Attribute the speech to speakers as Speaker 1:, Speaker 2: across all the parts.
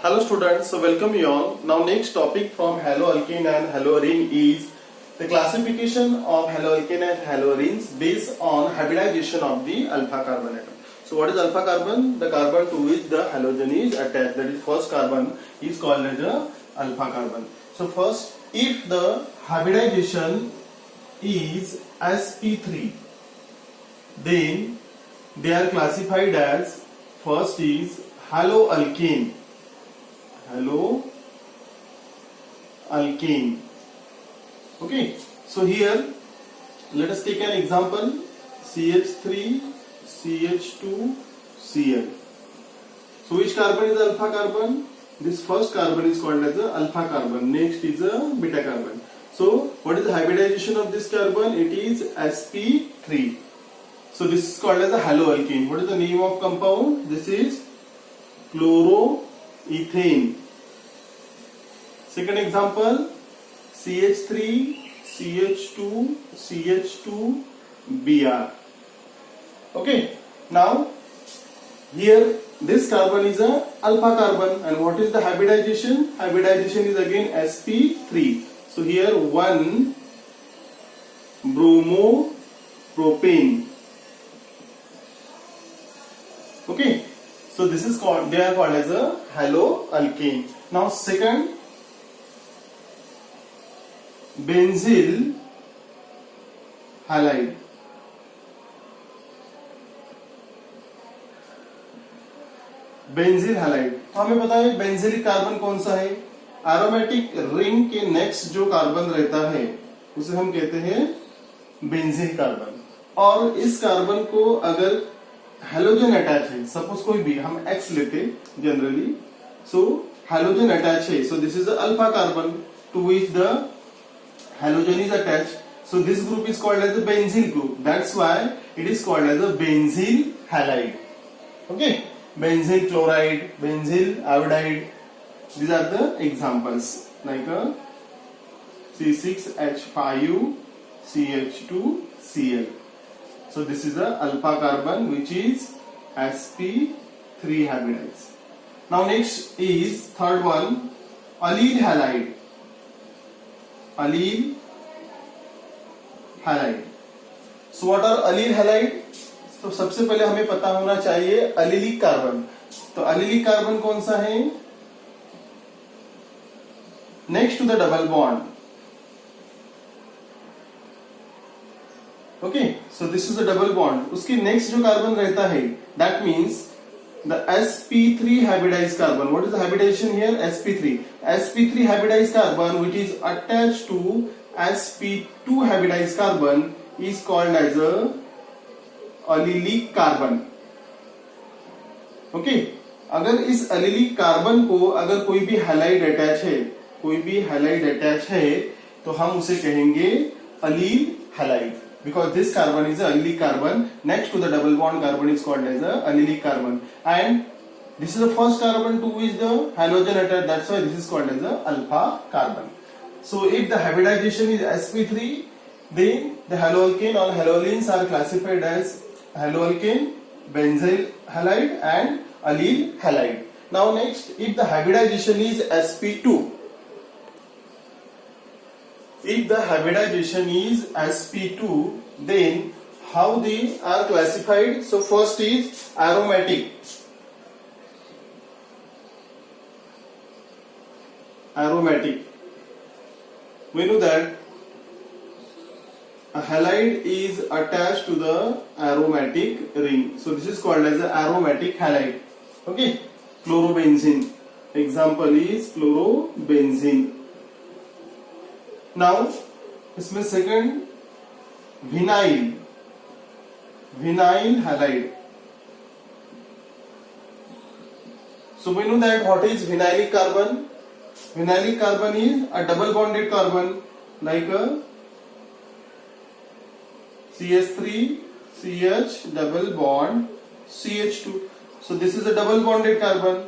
Speaker 1: Hello students, so welcome you all. Now next topic from haloalkane and haloarine is the classification of haloalkane and haloarines based on hybridization of the alpha carbon atom. So what is alpha carbon? The carbon to which the halogen is attached, that is first carbon, is called as a alpha carbon. So first, if the hybridization is sp3, then they are classified as, first is haloalkane. Haloalkane. Okay, so here let us take an example: CH3, CH2, Cl. So which carbon is alpha carbon? This first carbon is called as the alpha carbon. Next is a beta carbon. So what is the hybridization of this carbon? It is sp3. So this is called as a haloalkane. What is the name of compound? This is chloroethane. Second example, CH3, CH2, CH2, Br. Okay. Now here this carbon is a alpha carbon, and what is the hybridization? Hybridization is again sp3. So here 1 bromopropane. Okay. So this is called, they are called as a haloalkane. Now second, benzyl halide. बेंजील halide, तो हमें पता है benzylic carbon कौन सा है? Aromatic ring के next जो carbon रहता है उसे हम कहते हैं बेंजील कार्बन। और इस कार्बन को अगर हेलोजन अटैच है, सपोज कोई भी हम X लेते जनरली, सो हेलोजन अटैच है, so this is alpha carbon to which the halogen is attached. So this group is called as the benzyl group. That's why it is called as a benzyl halide. Okay, benzyl chloride, benzyl iodide. These are the examples, like a C6H5CH2Cl. So this is the alpha carbon which is sp3 hybridized. Now next is third one, allyl halide. Allyl halide. So what are allyl halide? तो सबसे पहले हमें पता होना चाहिए अलिलिक carbon. तो अलिलिक carbon कौन सा है? Next to the double bond. Okay, so this is the double bond. उसके नेक्स्ट जो कार्बन रहता है, that means the sp3 hybridized carbon. What is the hybridization here? sp3. sp3 hybridized carbon which is attached to sp2 hybridized carbon is called as a allylic carbon. Okay, अगर इस allylic carbon को अगर कोई भी halide attach है, तो हम उसे कहेंगे allyl halide. Because this carbon is a allylic carbon, next to the double bond carbon is called as a allylic carbon, and this is the first carbon to which the halogen attached, that's why this is called as a alpha carbon. So if the hybridization is sp3, then the haloalkane or haloalines are classified as haloalkane, benzyl halide and allyl halide. Now next, if the hybridization is sp2, if the hybridization is sp2, then how they are classified? So first is aromatic. We know that a halide is attached to the aromatic ring, so this is called as the aromatic halide. Okay, chlorobenzene, example is chlorobenzene. Now इसमें second vinyl halide. So we know that what is vinylic carbon? Vinylic carbon is a double bonded carbon, like a CH3 CH double bond CH2. So this is a double bonded carbon,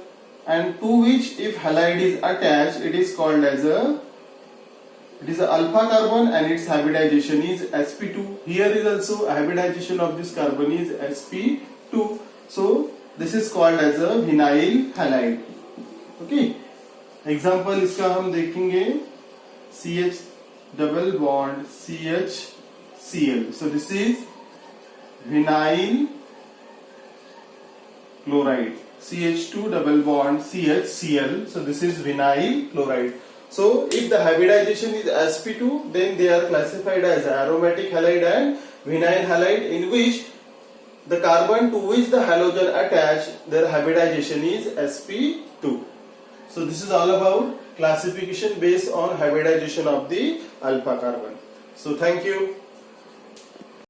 Speaker 1: and to which if halide is attached, it is called as a It is an alpha carbon and its hybridization is sp2. Here is also hybridization of this carbon is sp2. So this is called as a vinyl halide. Okay, example इसका हम देखेंगे CH double bond CHCl, so this is vinyl chloride. CH2 double bond CHCl, so this is vinyl chloride. So if the hybridization is sp2, then they are classified as aromatic halide and vinyl halide, in which the carbon to which the halogen attached, their hybridization is sp2. So this is all about classification based on hybridization of the alpha carbon. So thank you.